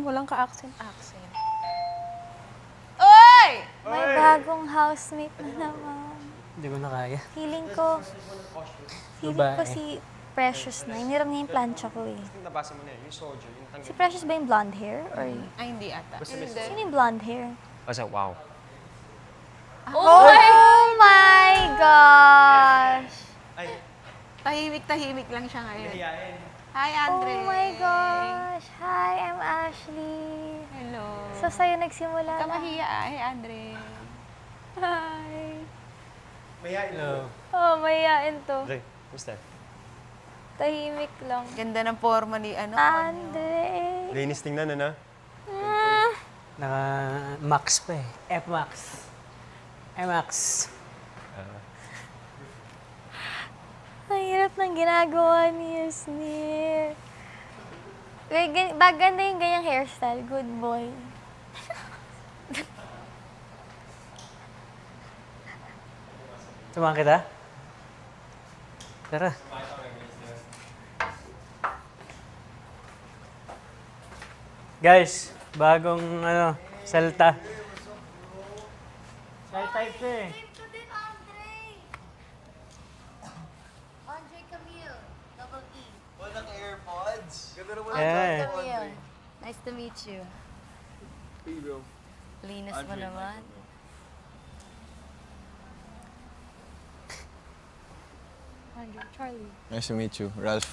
walang ka-accent-accent. Oy! May bagong housemate na naman. Hindi ko na kaya. Feeling ko si Precious na. Hiniram niya yung plancha ko eh. Nabasa mo na yun, yung soldier, yung tanggap. Si Precious ba yung blonde hair? Or Ay, hindi ata. sino yung blonde hair? Basta, wow. Oh my gosh! Ay, Tahimik-tahimik lang siya ngayon. nahiyain. Hi, Andre. Oh my gosh! Hi, I'm Ashley. Hello. So, sa'yo nagsimula na. Kamahiya, hi, Andre. Hi. Mahiyain. Hello. Oh, mayayain to. Andre, kumusta? Tahimik lang. Ganda ng forma ni ano. Andre. Linis tingnan, ano? Naka-max pa eh. F-max. M-max. Ang hirap ng ginagawa ni Yasnir. Baganda yung ganyang hairstyle. Good boy. Samahan kita? Tara. Guys, bagong salta. Shy type siya eh. Andre Camille. Double E. Walang AirPods. Ganda naman Yeah. Camille. Nice to meet you. Linas mo naman. Andre, Charlie. Nice to meet you, Ralph.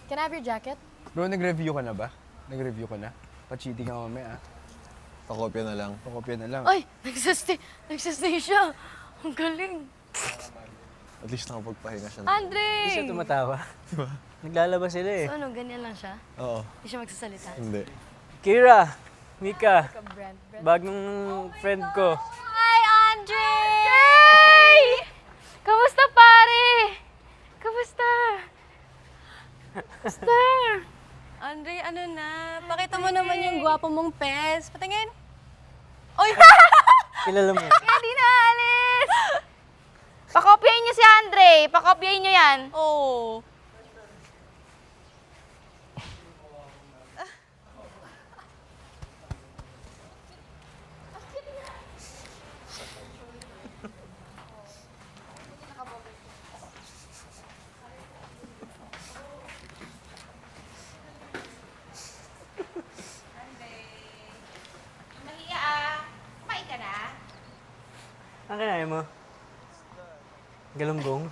Can I have your jacket? Bro, nag-review ka na ba? Nag-review ka na? Pa-cheating ka mamaya, ah. Pakopya na lang. Pakopya na lang. Ay! Nagsastay siya! Ang galing! At least nakapagpahinga siya. Andre! Hindi siya tumatawa. Naglalabas sila eh. So ano, ganyan lang siya? Oo. Hindi siya magsasalita? Hindi. Kira, Mika, Brand. bagong friend ko. Hi, Andre! Yay! Kamusta, pare? Kamusta? Kamusta? Andre, ano na? Pakita mo naman yung gwapo mong pes. Patingin! Oy! Kilala mo. Kaya di na alis! Pakopyahin niyo si Andre. Pakopyahin niyo yan. Oo. Mahiya ah. Kumain ka na? Ang kinain mo? Galunggong?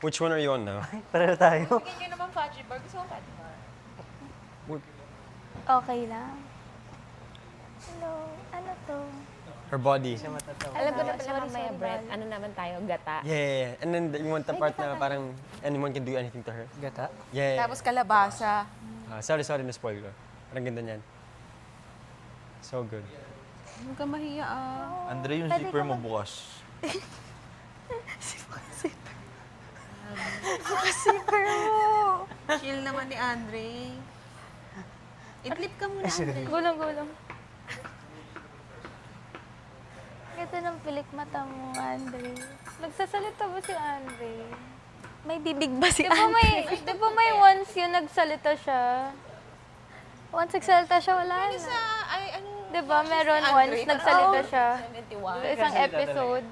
Which one are you on now? Ay, pareho tayo. Bigyan niyo naman fudgy bar. Gusto mo fudgy bar? Okay lang. Hello. Ano to? Her body. Alam ko na pala mamaya, Brett. Ano naman tayo? Gata. Yeah. And then you want the part na parang anyone can do anything to her? Gata? Yeah. Tapos kalabasa. Sorry, na-spoil ko. Parang ganda niyan. So good. Huwag ka mahiya ah. Andre, yung Pwede zipper ka mo mag- bukas. Super mo. Chill naman ni Andre. Idlip ka muna, Andre. Gulong-gulong. Ito ng pilik mata mo, Andre. Nagsasalita ba si Andre? May bibig ba si Andre? Di ba may once yun nagsalita siya? Once nagsalita siya, wala na. Ay, ano? Di ba meron once nagsalita siya? 71. Sa isang episode.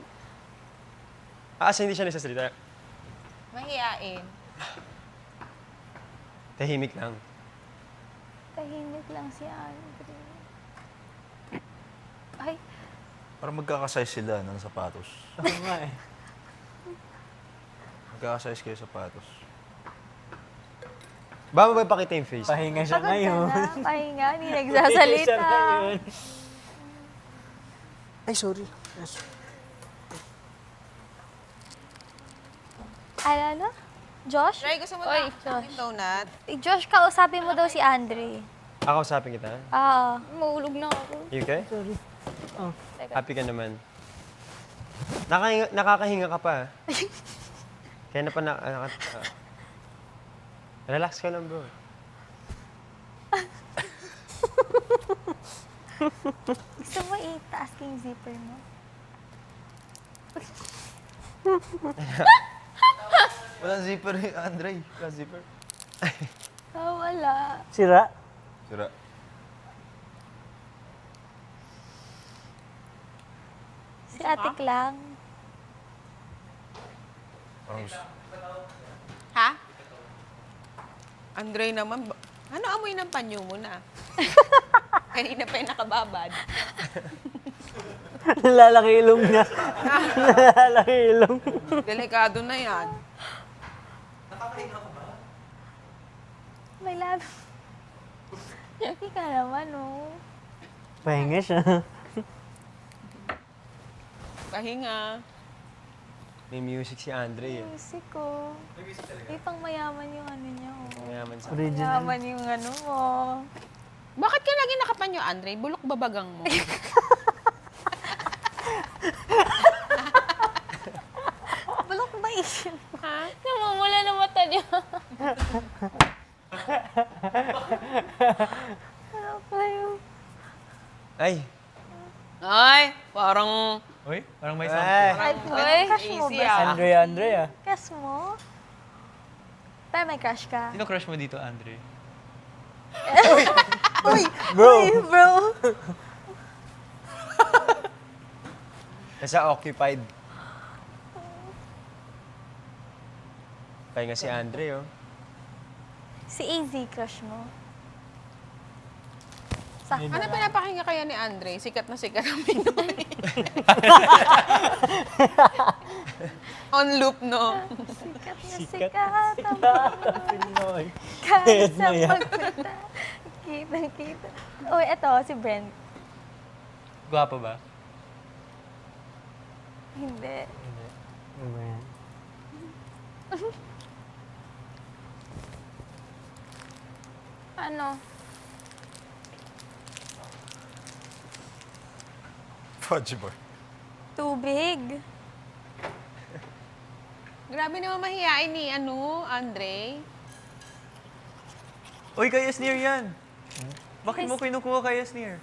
Kasi hindi siya nagsasalita. Mahiyain. Tahimik lang. Tahimik lang si Andre. Ay, Para magkakasize sila ng sapatos. Oo nga eh. Magkakasize kayo sapatos. Ba mo ba ipakita yung face? Pahinga siya pagod ka ngayon. na. Pahinga, hindi Pahinga nagsasalita. siya ngayon. Ay, sorry. Ano? Josh? Ray, gusto mo Oy, na Josh. yung donut? Josh, kausapin mo daw si Andre. Ako usapin kita. Oo. Mahulog na ako. You okay? Sorry. Oh. Happy ka naman. Nakakahinga ka pa. Kaya na pa relax ka lang, bro. Gusto mo itaas yung zipper mo? Walang zipper eh, Andre. Walang zipper. Wala. Sira? Sira. Si Ate Klang. Parang gusto. Ha? Andre naman, ano amoy ng panyo mo na? Kanina pa yung nakababad. Lalaki ilong niya. Lalaki ilong. Delikado na yan. May lalo. Hindi ka naman, oh. Pahinga siya. Pahinga. May music si Andre eh. Music ko. May pang mayaman yung ano niya, oh. Mayaman sa... Original. Mayaman yung ano mo. Bakit ka lagi nakapanyo, Andre? Bulok babagang mo. Bulok ba isip? Ha? Namumula na mata niya. Ano ba yung... Ay! Ay, parang Uy, parang may Ay! Ay, crush mo easy ba? Andrea. Crush mo? Pero may crush ka? Sino crush mo dito, Andre? Bro! Bro! Nasa occupied. Pahinga si Andre oh. Si Easy crush mo? Ano pinapakinggan kaya ni Andre? Sikat na sikat ang Pinoy. On loop, no? Sikat na Sikat sikat ang Pinoy. kahit sa Ano yan? pagpunta. Kita. Uy, eto, si Brent. Gwapo ba? Hindi. Ano ba yan? Ano? Fudge bar. Tubig. Grabe naman mahihain ni, Andre. Uy, kay Yasnir yan! Bakit mo kinukuha kay Yasnir?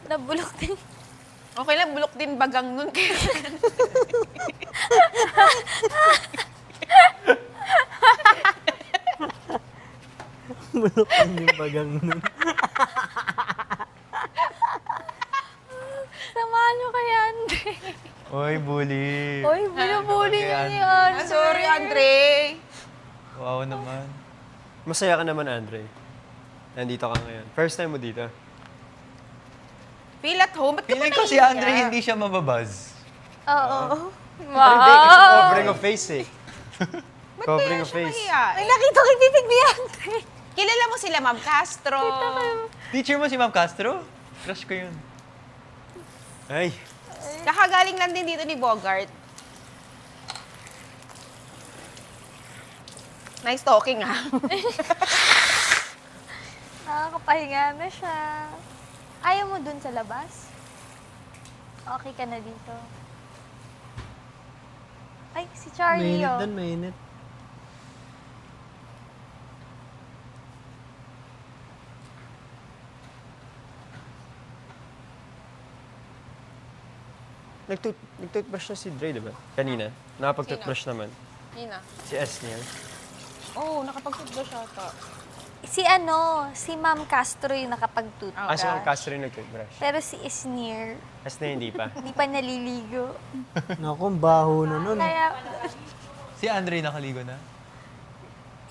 Nabulok din. Okay lang, bulok din bagang nun. Bulok yung bagang nun. Samahan nyo kay Andre. Uy, bully! Uy, binubuli niya ni Ah, Andre. sorry, Andre. Wow naman. Masaya ka naman, Andre. Nandito ka ngayon. First time mo dito. Feel at home. Ba't ka Feeling ba ko si naiiyak? Andre hindi siya mababuzz. Oo. Hindi, kasi covering of face eh. Ba't Covering kaya of siya face. mahihain? Ay, nakita ko yung bibig ni Andre. Kilala mo sila, Ma'am Castro. Teacher mo si Ma'am Castro? Crush ko yun. Ay! Kakagaling lang din dito ni Bogart. Nice talking, ha? Nakakapahinga na siya. Ayaw mo dun sa labas? Okay ka na dito. Ay, si Charlie, Mainit oh. doon, mainit. Nag-toothbrush na si Dre, di ba? Kanina. Nakapag-toothbrush naman. Nina. Si Esniel. Oh, nakapag-toothbrush ata. Si Ma'am Castro yung nakapag-toothbrush. Si Ma'am Castro yung nag-toothbrush. Pero si Isnir, Esniel hindi pa. hindi pa naliligo. Naku, ang baho na nun. Kaya, Si Andre nakaligo na?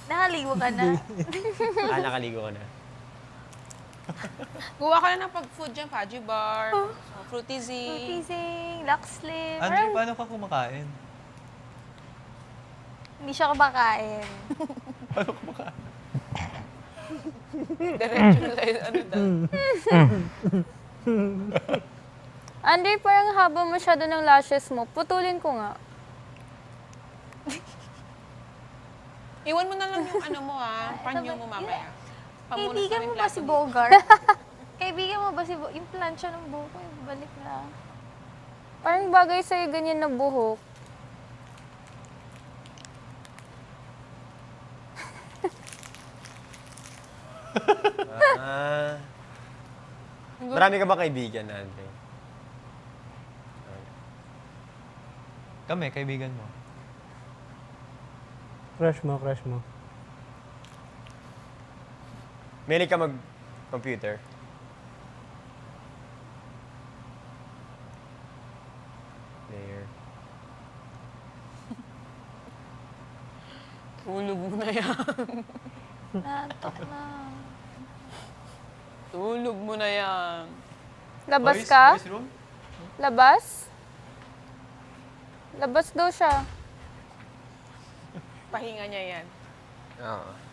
nakaligo ka na. Nakaligo ko na. Kuha ka na ng pag-food dyan, Fudgy Bar, Fruity Z. Teasing, Lux Slip. Andre, paano ka kumakain? Hindi siya kabakain. Paano kumakain? Diretso na tayo, ano daw. Andre, parang haba masyado ng lashes mo. Putulin ko nga. Iwan mo na lang yung ano mo, ha? Panyo mo mamaya. Pamunas Kaibigan na mo rin ba si plato. Bogart? Kaibigan mo ba si Bogart? Yung plancha ng buhok ko, balik na. Parang bagay sa'yo ganyan na buhok. Marami ka ba kaibigan, Andre? Kami, kaibigan mo. Crush mo. Mahilig ka mag-computer? Player. Tulog mo na yan. Natok na. Tulog mo na yan. Labas ka? Labas? Labas daw siya. Pahinga niya yan. Oo.